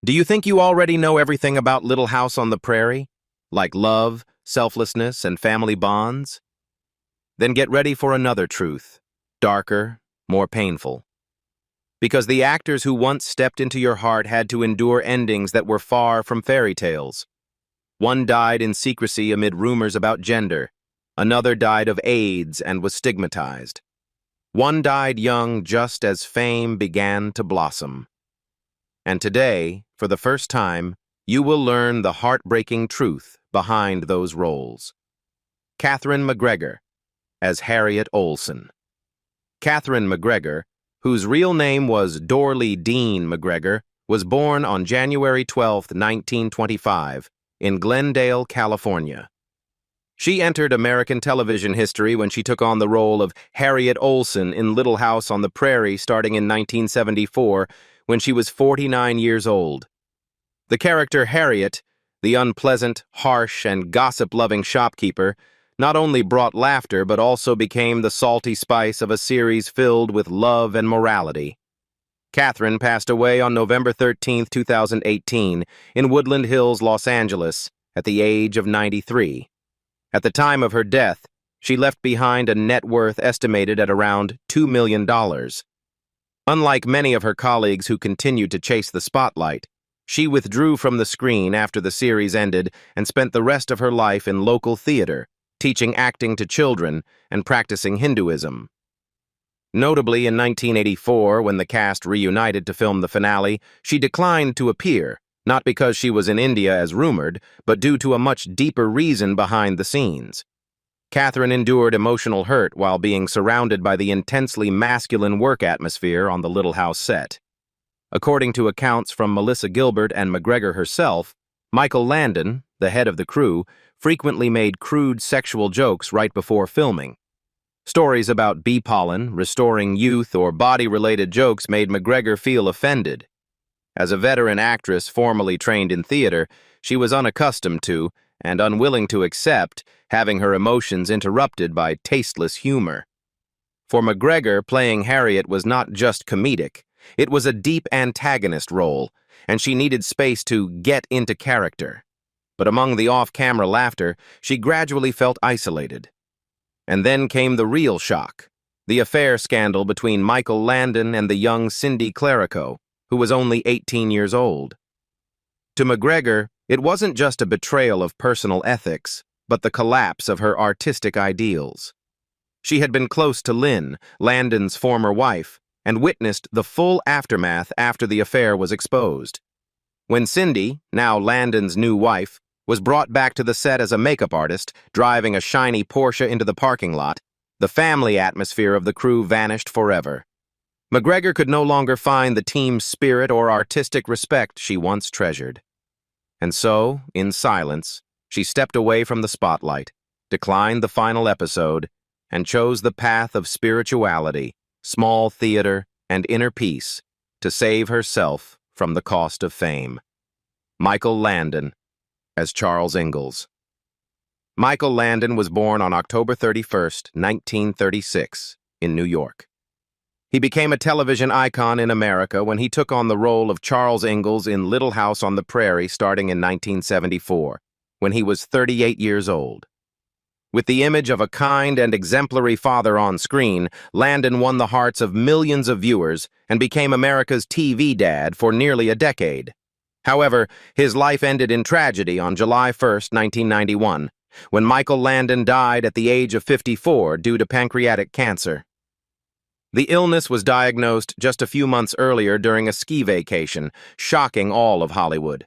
Do you think you already know everything about Little House on the Prairie? Like love, selflessness, and family bonds? Then get ready for another truth, darker, more painful. Because the actors who once stepped into your heart had to endure endings that were far from fairy tales. One died in secrecy amid rumors about gender. Another died of AIDS and was stigmatized. One died young just as fame began to blossom. And today, for the first time, you will learn the heartbreaking truth behind those roles. Katherine McGregor as Harriet Olsen. Katherine McGregor, whose real name was Dorley Dean McGregor, was born on January 12, 1925, in Glendale, California. She entered American television history when she took on the role of Harriet Olsen in Little House on the Prairie starting in 1974, when she was 49 years old. The character Harriet, the unpleasant, harsh, and gossip-loving shopkeeper, not only brought laughter but also became the salty spice of a series filled with love and morality. Katherine passed away on November 13, 2018, in Woodland Hills, Los Angeles, at the age of 93. At the time of her death, she left behind a net worth estimated at around $2 million. Unlike many of her colleagues who continued to chase the spotlight, she withdrew from the screen after the series ended and spent the rest of her life in local theater, teaching acting to children and practicing Hinduism. Notably, in 1984, when the cast reunited to film the finale, she declined to appear, not because she was in India as rumored, but due to a much deeper reason behind the scenes. Katherine endured emotional hurt while being surrounded by the intensely masculine work atmosphere on the Little House set. According to accounts from Melissa Gilbert and McGregor herself, Michael Landon, the head of the crew, frequently made crude sexual jokes right before filming. Stories about bee pollen, restoring youth, or body-related jokes made McGregor feel offended. As a veteran actress formerly trained in theater, she was unaccustomed to, and unwilling to accept, having her emotions interrupted by tasteless humor. For McGregor, playing Harriet was not just comedic, it was a deep antagonist role, and she needed space to get into character. But among the off-camera laughter, she gradually felt isolated. And then came the real shock, the affair scandal between Michael Landon and the young Cindy Clerico, who was only 18 years old. To McGregor, it wasn't just a betrayal of personal ethics, but the collapse of her artistic ideals. She had been close to Lynn, Landon's former wife, and witnessed the full aftermath after the affair was exposed. When Cindy, now Landon's new wife, was brought back to the set as a makeup artist, driving a shiny Porsche into the parking lot, the family atmosphere of the crew vanished forever. McGregor could no longer find the team's spirit or artistic respect she once treasured. And so, in silence, she stepped away from the spotlight, declined the final episode, and chose the path of spirituality, small theater, and inner peace to save herself from the cost of fame. Michael Landon as Charles Ingalls. Michael Landon was born on October 31, 1936, in New York. He became a television icon in America when he took on the role of Charles Ingalls in Little House on the Prairie starting in 1974, when he was 38 years old. With the image of a kind and exemplary father on screen, Landon won the hearts of millions of viewers and became America's TV dad for nearly a decade. However, his life ended in tragedy on July 1, 1991, when Michael Landon died at the age of 54 due to pancreatic cancer. The illness was diagnosed just a few months earlier during a ski vacation, shocking all of Hollywood.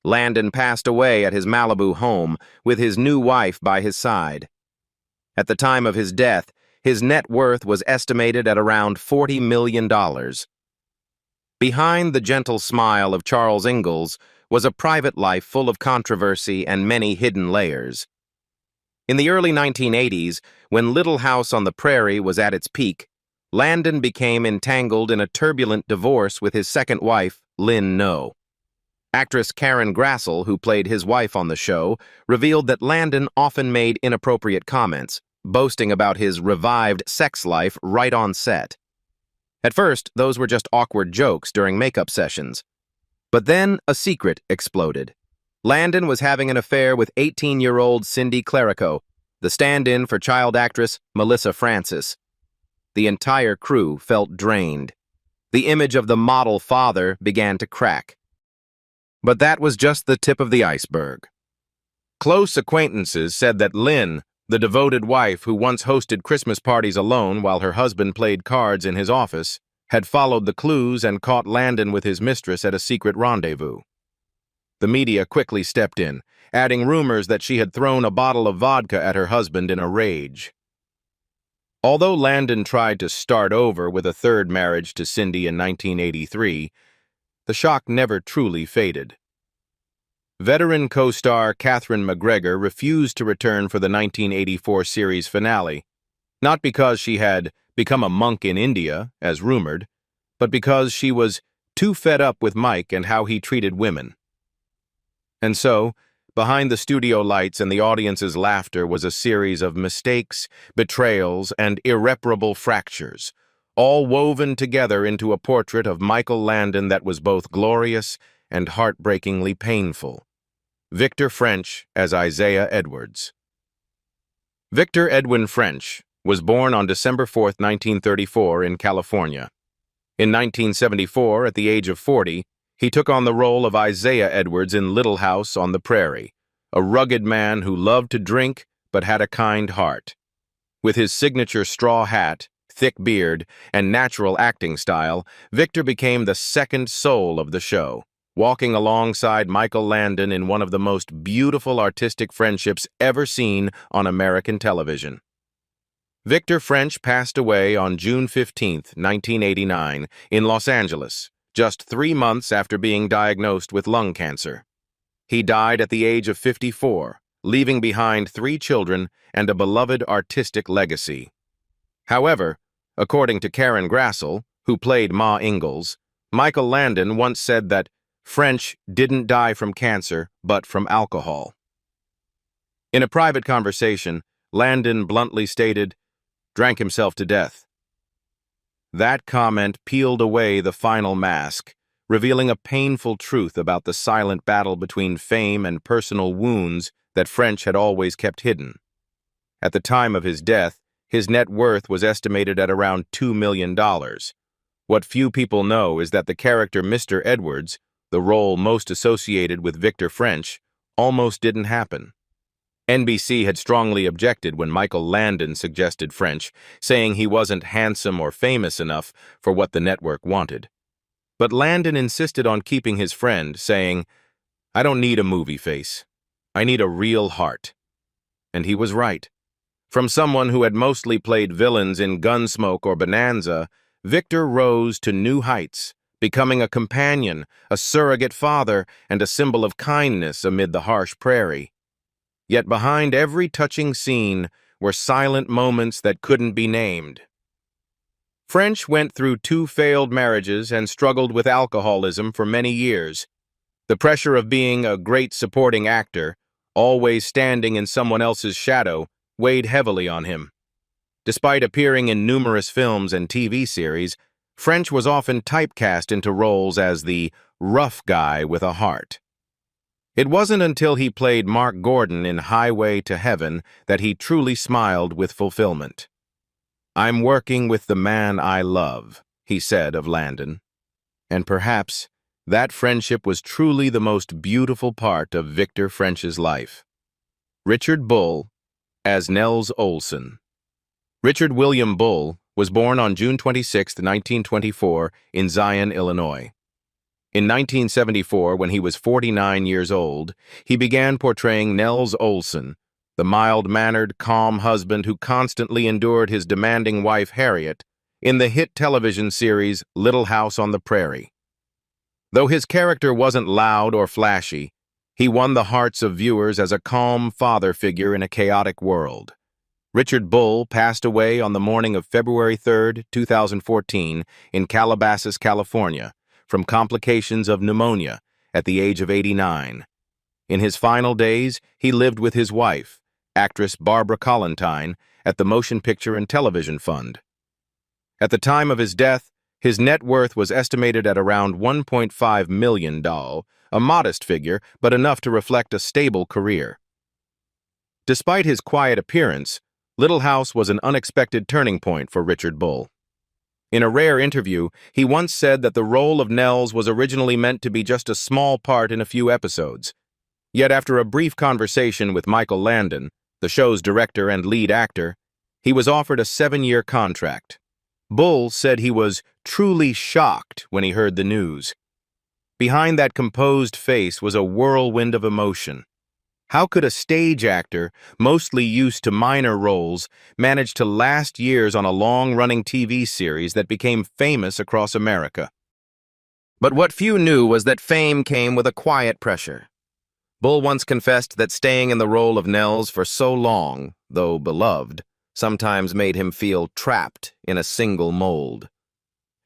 Landon passed away at his Malibu home, with his new wife by his side. At the time of his death, his net worth was estimated at around $40 million. Behind the gentle smile of Charles Ingalls was a private life full of controversy and many hidden layers. In the early 1980s, when Little House on the Prairie was at its peak, Landon became entangled in a turbulent divorce with his second wife, Lynn No. Actress Karen Grassel, who played his wife on the show, revealed that Landon often made inappropriate comments, boasting about his revived sex life right on set. At first, those were just awkward jokes during makeup sessions. But then a secret exploded. Landon was having an affair with 18-year-old Cindy Clerico, the stand-in for child actress Melissa Francis. The entire crew felt drained. The image of the model father began to crack. But that was just the tip of the iceberg. Close acquaintances said that Lynn, the devoted wife who once hosted Christmas parties alone while her husband played cards in his office, had followed the clues and caught Landon with his mistress at a secret rendezvous. The media quickly stepped in, adding rumors that she had thrown a bottle of vodka at her husband in a rage. Although Landon tried to start over with a third marriage to Cindy in 1983, the shock never truly faded. Veteran co-star Katherine McGregor refused to return for the 1984 series finale, not because she had become a monk in India, as rumored, but because she was too fed up with Mike and how he treated women. And so, behind the studio lights and the audience's laughter was a series of mistakes, betrayals, and irreparable fractures, all woven together into a portrait of Michael Landon that was both glorious and heartbreakingly painful. Victor French as Isaiah Edwards. Victor Edwin French was born on December 4, 1934, in California. In 1974, at the age of 40, he took on the role of Isaiah Edwards in Little House on the Prairie, a rugged man who loved to drink but had a kind heart. With his signature straw hat, thick beard, and natural acting style, Victor became the second soul of the show, walking alongside Michael Landon in one of the most beautiful artistic friendships ever seen on American television. Victor French passed away on June 15, 1989, in Los Angeles, just 3 months after being diagnosed with lung cancer. He died at the age of 54, leaving behind 3 children and a beloved artistic legacy. However, according to Karen Grassel, who played Ma Ingalls, Michael Landon once said that French didn't die from cancer, but from alcohol. In a private conversation, Landon bluntly stated, "Drank himself to death." That comment peeled away the final mask, revealing a painful truth about the silent battle between fame and personal wounds that French had always kept hidden. At the time of his death, his net worth was estimated at around $2 million. What few people know is that the character Mr. Edwards, the role most associated with Victor French, almost didn't happen. NBC had strongly objected when Michael Landon suggested French, saying he wasn't handsome or famous enough for what the network wanted. But Landon insisted on keeping his friend, saying, "I don't need a movie face. I need a real heart." And he was right. From someone who had mostly played villains in Gunsmoke or Bonanza, Victor rose to new heights, becoming a companion, a surrogate father, and a symbol of kindness amid the harsh prairie. Yet behind every touching scene were silent moments that couldn't be named. French went through 2 failed marriages and struggled with alcoholism for many years. The pressure of being a great supporting actor, always standing in someone else's shadow, weighed heavily on him. Despite appearing in numerous films and TV series, French was often typecast into roles as the rough guy with a heart. It wasn't until he played Mark Gordon in Highway to Heaven that he truly smiled with fulfillment. "I'm working with the man I love," he said of Landon. And perhaps that friendship was truly the most beautiful part of Victor French's life. Richard Bull as Nels Olson. Richard William Bull was born on June 26, 1924, in Zion, Illinois. In 1974, when he was 49 years old, he began portraying Nels Olson, the mild-mannered, calm husband who constantly endured his demanding wife Harriet, in the hit television series Little House on the Prairie. Though his character wasn't loud or flashy, he won the hearts of viewers as a calm father figure in a chaotic world. Richard Bull passed away on the morning of February 3, 2014, in Calabasas, California, from complications of pneumonia at the age of 89. In his final days, he lived with his wife, actress Barbara Collentine, at the Motion Picture and Television Fund. At the time of his death, His net worth was estimated at around $1.5 million, a modest figure, but enough to reflect a stable career. Despite his quiet appearance, Little House was an unexpected turning point for Richard Bull. In a rare interview, he once said that the role of Nels was originally meant to be just a small part in a few episodes. Yet after a brief conversation with Michael Landon, the show's director and lead actor, he was offered a 7-year contract. Bull said he was truly shocked when he heard the news. Behind that composed face was a whirlwind of emotion. How could a stage actor, mostly used to minor roles, manage to last years on a long-running TV series that became famous across America? But what few knew was that fame came with a quiet pressure. Bull once confessed that staying in the role of Nels for so long, though beloved, sometimes made him feel trapped in a single mold.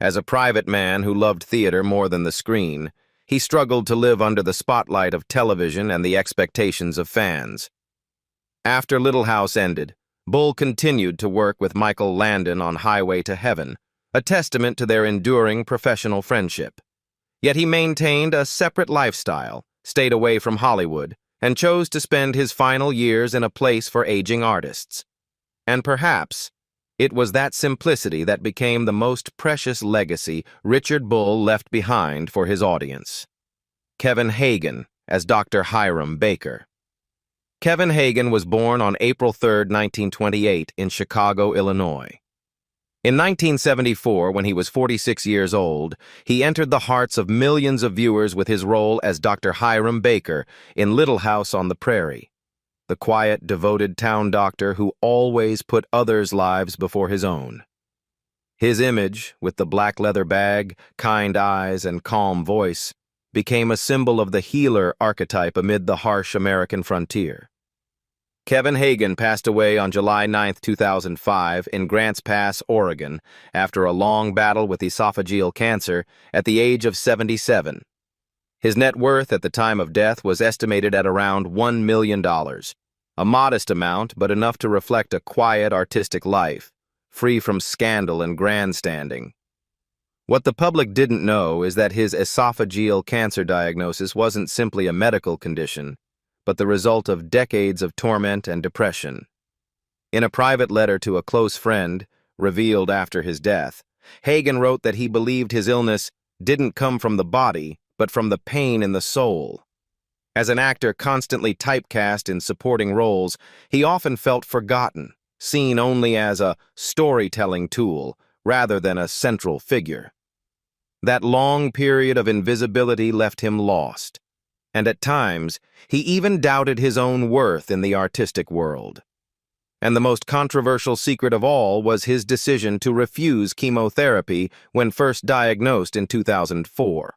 As a private man who loved theater more than the screen, he struggled to live under the spotlight of television and the expectations of fans. After Little House ended, Bull continued to work with Michael Landon on Highway to Heaven, a testament to their enduring professional friendship. Yet he maintained a separate lifestyle, stayed away from Hollywood, and chose to spend his final years in a place for aging artists. And perhaps it was that simplicity that became the most precious legacy Richard Bull left behind for his audience. Kevin Hagen as Dr. Hiram Baker. Kevin Hagen was born on April 3, 1928, in Chicago, Illinois. In 1974, when he was 46 years old, he entered the hearts of millions of viewers with his role as Dr. Hiram Baker in Little House on the Prairie, the quiet, devoted town doctor who always put others' lives before his own. His image, with the black leather bag, kind eyes, and calm voice, became a symbol of the healer archetype amid the harsh American frontier. Kevin Hagen passed away on July 9, 2005, in Grants Pass, Oregon, after a long battle with esophageal cancer at the age of 77. His net worth at the time of death was estimated at around $1 million, a modest amount but enough to reflect a quiet, artistic life, free from scandal and grandstanding. What the public didn't know is that his esophageal cancer diagnosis wasn't simply a medical condition, but the result of decades of torment and depression. In a private letter to a close friend, revealed after his death, Hagen wrote that he believed his illness didn't come from the body, but from the pain in the soul. As an actor constantly typecast in supporting roles, he often felt forgotten, seen only as a storytelling tool rather than a central figure. That long period of invisibility left him lost, and at times he even doubted his own worth in the artistic world. And the most controversial secret of all was his decision to refuse chemotherapy when first diagnosed in 2004.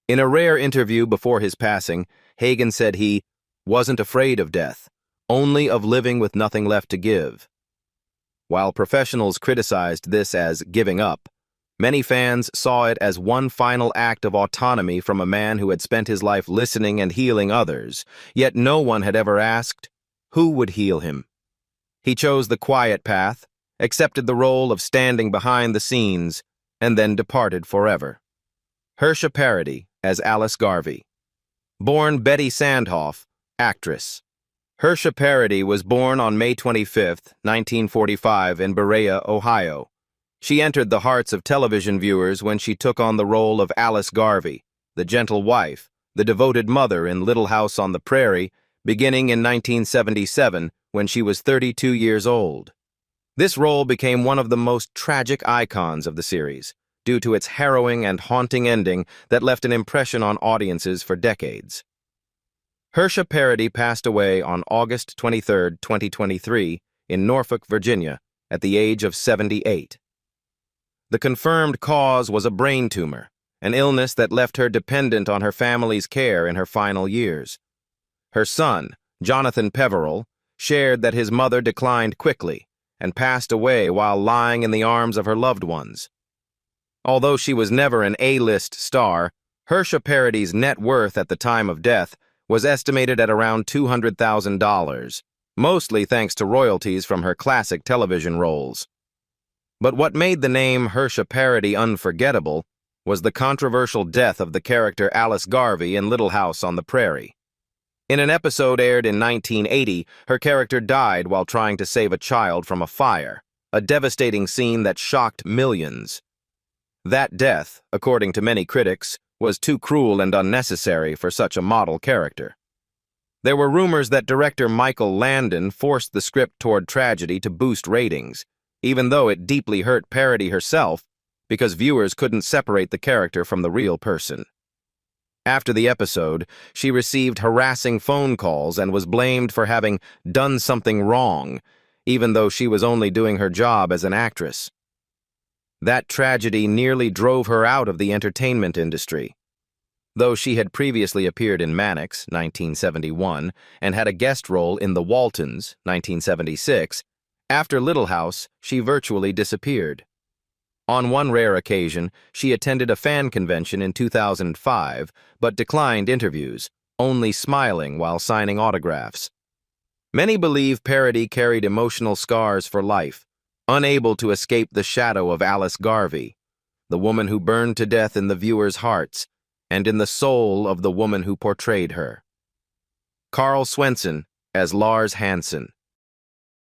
In a rare interview before his passing, Hagen said he wasn't afraid of death, only of living with nothing left to give. While professionals criticized this as giving up, many fans saw it as one final act of autonomy from a man who had spent his life listening and healing others, yet no one had ever asked, who would heal him? He chose the quiet path, accepted the role of standing behind the scenes, and then departed forever. Hersha Parody as Alice Garvey. Born Betty Sandhoff, actress. Hersha Parody was born on May 25, 1945, in Berea, Ohio. She entered the hearts of television viewers when she took on the role of Alice Garvey, the gentle wife, the devoted mother in Little House on the Prairie, beginning in 1977 when she was 32 years old. This role became one of the most tragic icons of the series, due to its harrowing and haunting ending that left an impression on audiences for decades. Hersha Parody passed away on August 23, 2023, in Norfolk, Virginia, at the age of 78. The confirmed cause was a brain tumor, an illness that left her dependent on her family's care in her final years. Her son, Jonathan Peveril, shared that his mother declined quickly and passed away while lying in the arms of her loved ones. Although she was never an A-list star, Hersha Parody's net worth at the time of death was estimated at around $200,000, mostly thanks to royalties from her classic television roles. But what made the name Hersha Parody unforgettable was the controversial death of the character Alice Garvey in Little House on the Prairie. In an episode aired in 1980, her character died while trying to save a child from a fire, a devastating scene that shocked millions. That death, according to many critics, was too cruel and unnecessary for such a model character. There were rumors that director Michael Landon forced the script toward tragedy to boost ratings, even though it deeply hurt Parody herself because viewers couldn't separate the character from the real person. After the episode, she received harassing phone calls and was blamed for having done something wrong, even though she was only doing her job as an actress. That tragedy nearly drove her out of the entertainment industry. Though she had previously appeared in Mannix, 1971, and had a guest role in The Waltons, 1976, after Little House, she virtually disappeared. On one rare occasion, she attended a fan convention in 2005, but declined interviews, only smiling while signing autographs. Many believe Parody carried emotional scars for life, unable to escape the shadow of Alice Garvey, the woman who burned to death in the viewers' hearts and in the soul of the woman who portrayed her. Carl Swenson as Lars Hansen.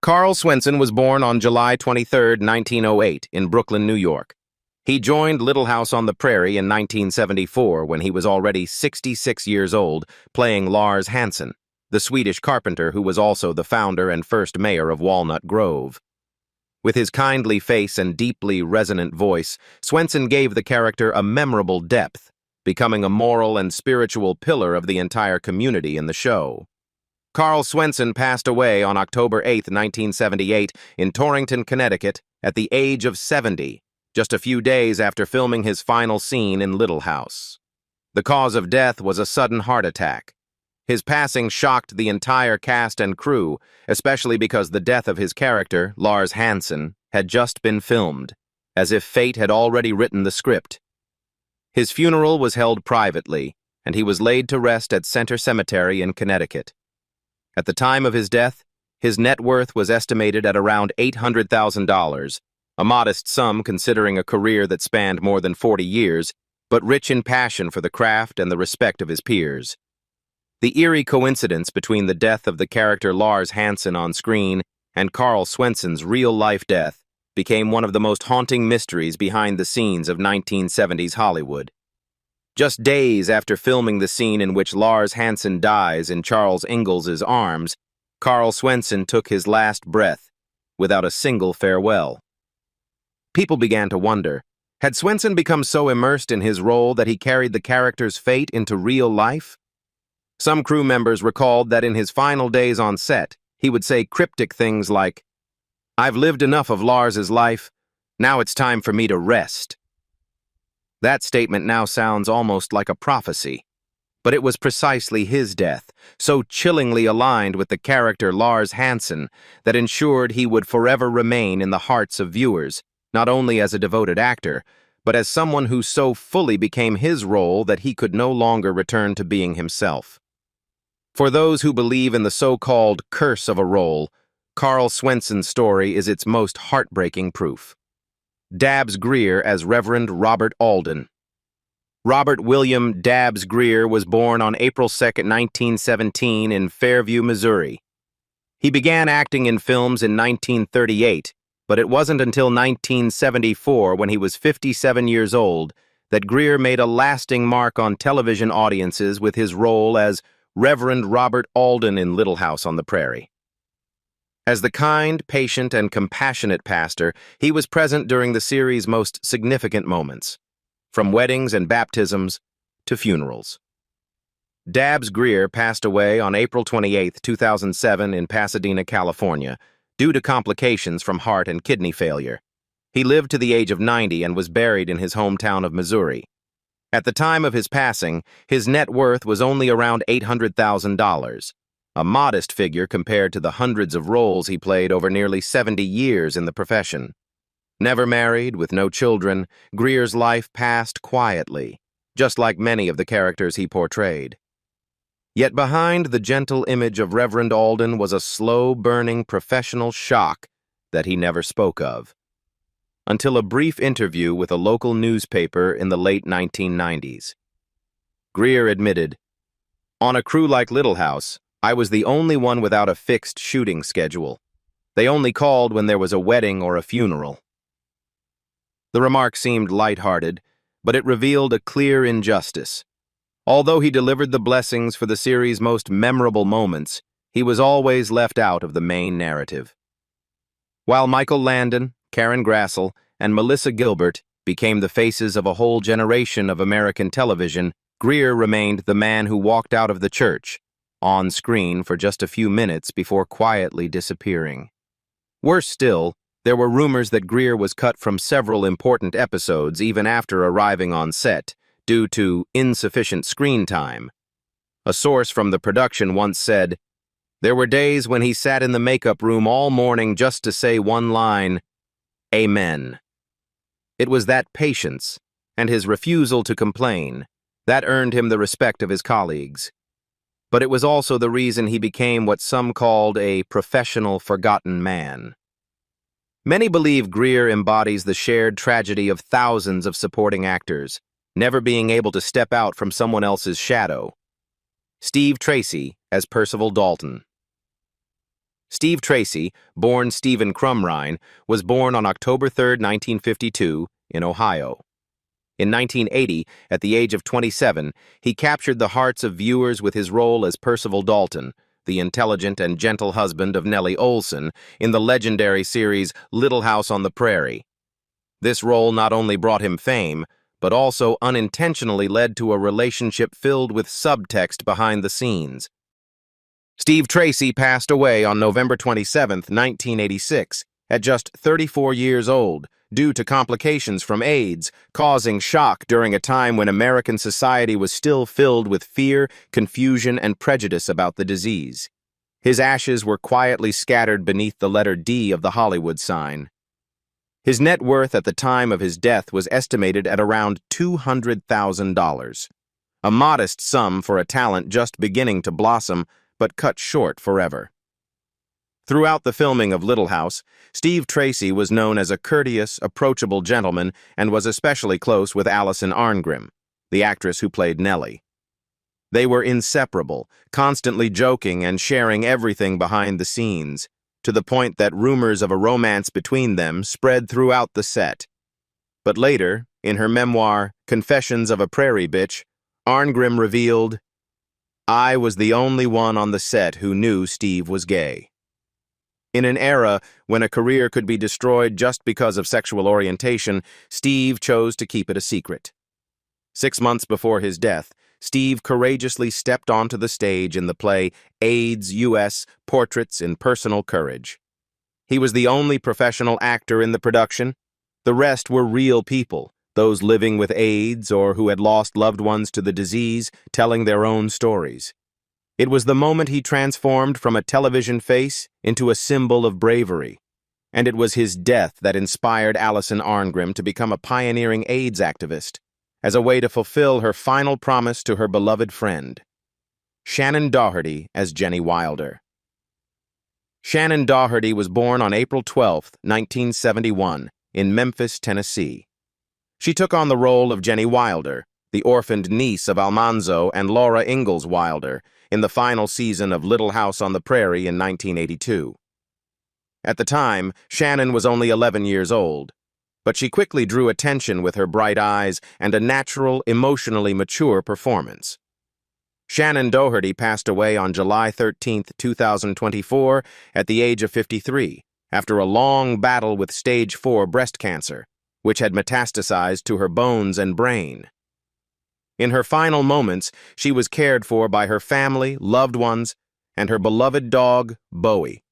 Carl Swenson was born on July 23, 1908, in Brooklyn, New York. He joined Little House on the Prairie in 1974 when he was already 66 years old, playing Lars Hansen, the Swedish carpenter who was also the founder and first mayor of Walnut Grove. With his kindly face and deeply resonant voice, Swenson gave the character a memorable depth, becoming a moral and spiritual pillar of the entire community in the show. Carl Swenson passed away on October 8, 1978, in Torrington, Connecticut, at the age of 70, just a few days after filming his final scene in Little House. The cause of death was a sudden heart attack. His passing shocked the entire cast and crew, especially because the death of his character, Lars Hansen, had just been filmed, as if fate had already written the script. His funeral was held privately, and he was laid to rest at Center Cemetery in Connecticut. At the time of his death, his net worth was estimated at around $800,000, a modest sum considering a career that spanned more than 40 years, but rich in passion for the craft and the respect of his peers. The eerie coincidence between the death of the character Lars Hansen on screen and Carl Swenson's real-life death became one of the most haunting mysteries behind the scenes of 1970s Hollywood. Just days after filming the scene in which Lars Hansen dies in Charles Ingalls' arms, Carl Swenson took his last breath, without a single farewell. People began to wonder, had Swenson become so immersed in his role that he carried the character's fate into real life? Some crew members recalled that in his final days on set, he would say cryptic things like, "I've lived enough of Lars's life, now it's time for me to rest." That statement now sounds almost like a prophecy, but it was precisely his death, so chillingly aligned with the character Lars Hansen, that ensured he would forever remain in the hearts of viewers, not only as a devoted actor, but as someone who so fully became his role that he could no longer return to being himself. For those who believe in the so-called curse of a role, Carl Swenson's story is its most heartbreaking proof. Dabbs Greer as Reverend Robert Alden. Robert William Dabbs Greer was born on April 2, 1917 in Fairview, Missouri. He began acting in films in 1938, but it wasn't until 1974, when he was 57 years old, that Greer made a lasting mark on television audiences with his role as Reverend Robert Alden in Little House on the Prairie. As the kind, patient, and compassionate pastor, he was present during the series' most significant moments, from weddings and baptisms to funerals. Dabbs Greer passed away on April 28, 2007 in Pasadena, California, due to complications from heart and kidney failure. He lived to the age of 90 and was buried in his hometown of Missouri. At the time of his passing, his net worth was only around $800,000. A modest figure compared to the hundreds of roles he played over nearly 70 years in the profession. Never married, with no children, Greer's life passed quietly, just like many of the characters he portrayed. Yet behind the gentle image of Reverend Alden was a slow-burning professional shock that he never spoke of. until a brief interview with a local newspaper in the late 1990s. Greer admitted, "On a crew like Little House, I was the only one without a fixed shooting schedule. They only called when there was a wedding or a funeral." The remark seemed lighthearted, but it revealed a clear injustice. Although he delivered the blessings for the series' most memorable moments, he was always left out of the main narrative. While Michael Landon, Karen Grassel, and Melissa Gilbert became the faces of a whole generation of American television, Greer remained the man who walked out of the church, on screen for just a few minutes before quietly disappearing. Worse still, there were rumors that Greer was cut from several important episodes even after arriving on set, due to insufficient screen time. A source from the production once said, "There were days when he sat in the makeup room all morning just to say one line, 'Amen.'" It was that patience, and his refusal to complain, that earned him the respect of his colleagues. But it was also the reason he became what some called a professional forgotten man. Many believe Greer embodies the shared tragedy of thousands of supporting actors, never being able to step out from someone else's shadow. Steve Tracy as Percival Dalton. Steve Tracy, born Stephen Crumrine, was born on October 3, 1952, in Ohio. In 1980, at the age of 27, he captured the hearts of viewers with his role as Percival Dalton, the intelligent and gentle husband of Nellie Oleson, in the legendary series Little House on the Prairie. This role not only brought him fame, but also unintentionally led to a relationship filled with subtext behind the scenes. Steve Tracy passed away on November 27, 1986, at just 34 years old, due to complications from AIDS, causing shock during a time when American society was still filled with fear, confusion, and prejudice about the disease. His ashes were quietly scattered beneath the letter D of the Hollywood sign. His net worth at the time of his death was estimated at around $200,000, a modest sum for a talent just beginning to blossom, but cut short forever. Throughout the filming of Little House, Steve Tracy was known as a courteous, approachable gentleman and was especially close with Allison Arngrim, the actress who played Nellie. They were inseparable, constantly joking and sharing everything behind the scenes, to the point that rumors of a romance between them spread throughout the set. But later, in her memoir, Confessions of a Prairie Bitch, Arngrim revealed, "I was the only one on the set who knew Steve was gay." In an era when a career could be destroyed just because of sexual orientation, Steve chose to keep it a secret. 6 months before his death, Steve courageously stepped onto the stage in the play AIDS U.S. Portraits in Personal Courage. He was the only professional actor in the production. The rest were real people, those living with AIDS or who had lost loved ones to the disease, telling their own stories. It was the moment he transformed from a television face into a symbol of bravery, and it was his death that inspired Allison Arngrim to become a pioneering AIDS activist, as a way to fulfill her final promise to her beloved friend. Shannon Doherty as Jenny Wilder. Shannon Doherty was born on April 12, 1971, in Memphis, Tennessee. She took on the role of Jenny Wilder, the orphaned niece of Almanzo and Laura Ingalls Wilder, in the final season of Little House on the Prairie in 1982. At the time, Shannon was only 11 years old, but she quickly drew attention with her bright eyes and a natural, emotionally mature performance. Shannon Doherty passed away on July 13, 2024, at the age of 53, after a long battle with stage 4 breast cancer, which had metastasized to her bones and brain. In her final moments, she was cared for by her family, loved ones, and her beloved dog, Bowie.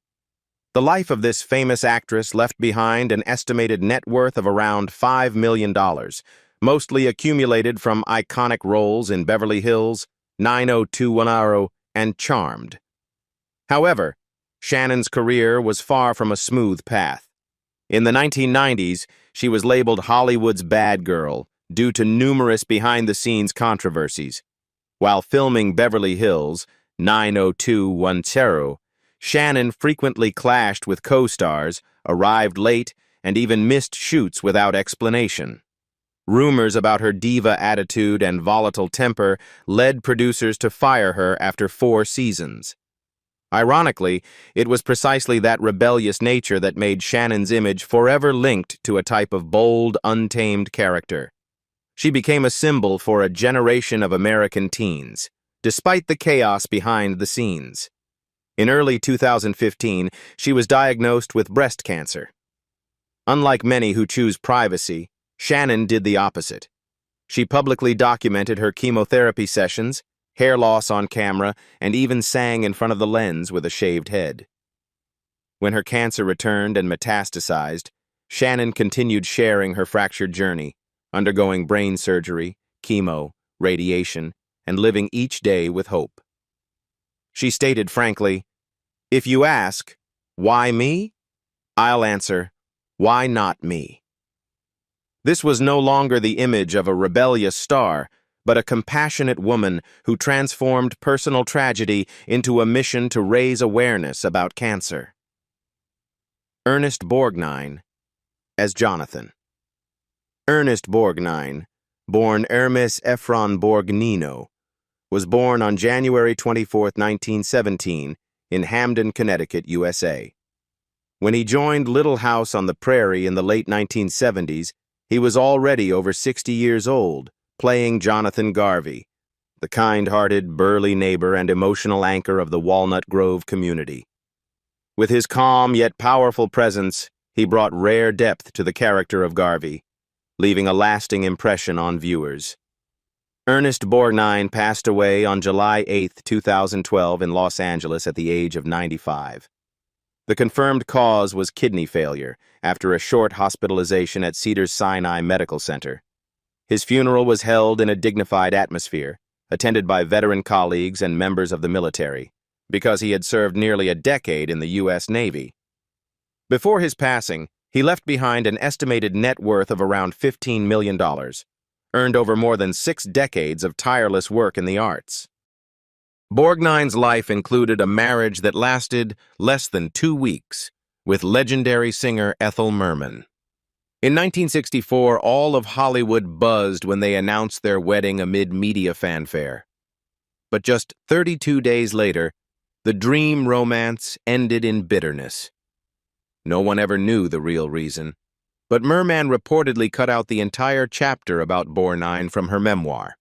The life of this famous actress left behind an estimated net worth of around $5 million, mostly accumulated from iconic roles in Beverly Hills, 90210, and Charmed. However, Shannon's career was far from a smooth path. In the 1990s, she was labeled Hollywood's bad girl, due to numerous behind-the-scenes controversies. While filming Beverly Hills, 90210, Shannon frequently clashed with co-stars, arrived late, and even missed shoots without explanation. Rumors about her diva attitude and volatile temper led producers to fire her after 4 seasons. Ironically, it was precisely that rebellious nature that made Shannon's image forever linked to a type of bold, untamed character. She became a symbol for a generation of American teens, despite the chaos behind the scenes. In early 2015, she was diagnosed with breast cancer. Unlike many who choose privacy, Shannon did the opposite. She publicly documented her chemotherapy sessions, hair loss on camera, and even sang in front of the lens with a shaved head. When her cancer returned and metastasized, Shannon continued sharing her fractured journey, undergoing brain surgery, chemo, radiation, and living each day with hope. She stated frankly, "If you ask, why me? I'll answer, why not me?" This was no longer the image of a rebellious star, but a compassionate woman who transformed personal tragedy into a mission to raise awareness about cancer. Ernest Borgnine as Jonathan. Ernest Borgnine, born Hermes Ephron Borgnino, was born on January 24, 1917, in Hamden, Connecticut, USA. When he joined Little House on the Prairie in the late 1970s, he was already over 60 years old, playing Jonathan Garvey, the kind-hearted, burly neighbor and emotional anchor of the Walnut Grove community. With his calm yet powerful presence, he brought rare depth to the character of Garvey, leaving a lasting impression on viewers. Ernest Borgnine passed away on July 8, 2012 in Los Angeles at the age of 95. The confirmed cause was kidney failure after a short hospitalization at Cedars-Sinai Medical Center. His funeral was held in a dignified atmosphere, attended by veteran colleagues and members of the military, because he had served nearly a decade in the U.S. Navy. Before his passing, he left behind an estimated net worth of around $15 million, earned over more than 6 decades of tireless work in the arts. Borgnine's life included a marriage that lasted less than 2 weeks with legendary singer Ethel Merman. In 1964, all of Hollywood buzzed when they announced their wedding amid media fanfare. But just 32 days later, the dream romance ended in bitterness. No one ever knew the real reason, but Merman reportedly cut out the entire chapter about Borgnine from her memoir.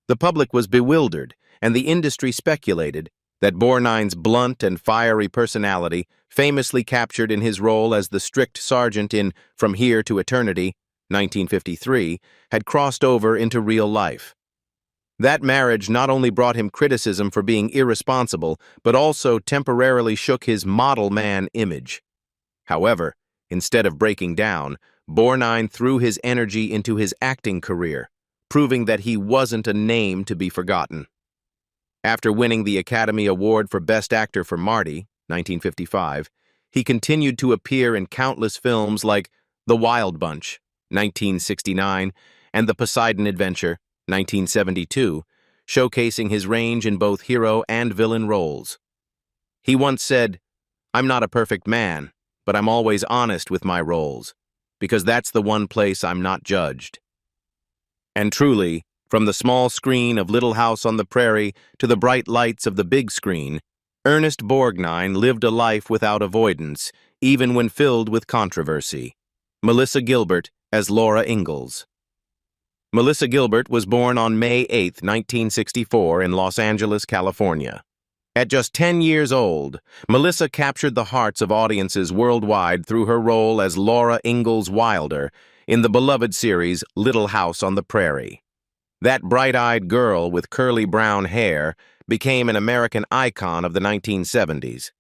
The public was bewildered, and the industry speculated that Borgnine's blunt and fiery personality, famously captured in his role as the strict sergeant in From Here to Eternity, 1953, had crossed over into real life. That marriage not only brought him criticism for being irresponsible, but also temporarily shook his model man image. However, instead of breaking down, Borgnine threw his energy into his acting career, proving that he wasn't a name to be forgotten. After winning the Academy Award for Best Actor for Marty, 1955, he continued to appear in countless films like The Wild Bunch, 1969, and The Poseidon Adventure, 1972, showcasing his range in both hero and villain roles. He once said, "I'm not a perfect man, but I'm always honest with my roles, because that's the one place I'm not judged." And truly, from the small screen of Little House on the Prairie to the bright lights of the big screen, Ernest Borgnine lived a life without avoidance, even when filled with controversy. Melissa Gilbert as Laura Ingalls. Melissa Gilbert was born on May 8, 1964 in Los Angeles, California. At just 10 years old, Melissa captured the hearts of audiences worldwide through her role as Laura Ingalls Wilder in the beloved series Little House on the Prairie. That bright-eyed girl with curly brown hair became an American icon of the 1970s.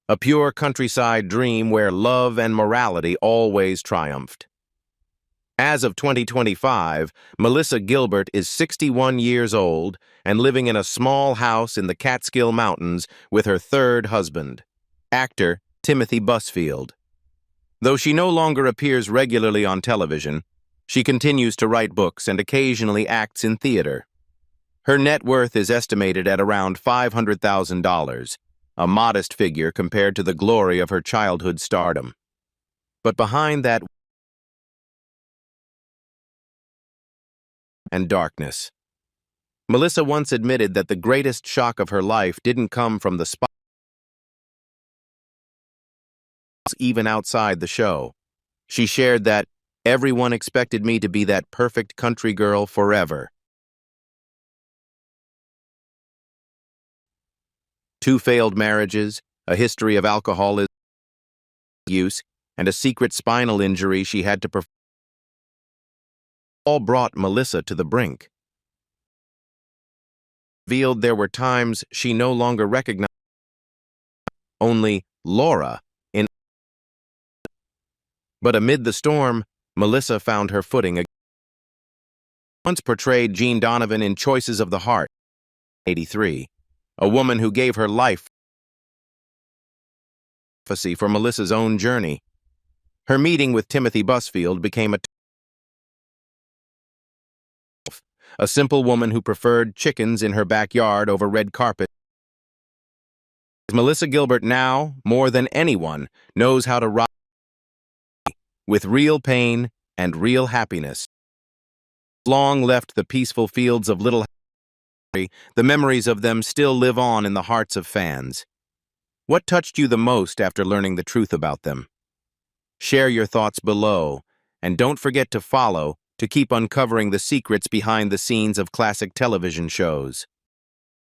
A pure countryside dream where love and morality always triumphed. As of 2025, Melissa Gilbert is 61 years old and living in a small house in the Catskill Mountains with her third husband, actor Timothy Busfield. Though she no longer appears regularly on television, she continues to write books and occasionally acts in theater. Her net worth is estimated at around $500,000, a modest figure compared to the glory of her childhood stardom. But behind that and darkness. Melissa once admitted that the greatest shock of her life didn't come from the spot, even outside the show. She shared that everyone expected me to be that perfect country girl forever. 2 failed marriages, a history of alcoholism use, and a secret spinal injury she had to perform all brought Melissa to the brink. Revealed there were times she no longer recognized only Laura in. But amid the storm, Melissa found her footing again. Once portrayed Jean Donovan in Choices of the Heart, 83, a woman who gave her life for Melissa's own journey. Her meeting with Timothy Busfield became a simple woman who preferred chickens in her backyard over red carpet. Melissa Gilbert now, more than anyone, knows how to ride with real pain and real happiness. Long left the peaceful fields of Little Prairie, the memories of them still live on in the hearts of fans. What touched you the most after learning the truth about them? Share your thoughts below, and don't forget to follow to keep uncovering the secrets behind the scenes of classic television shows.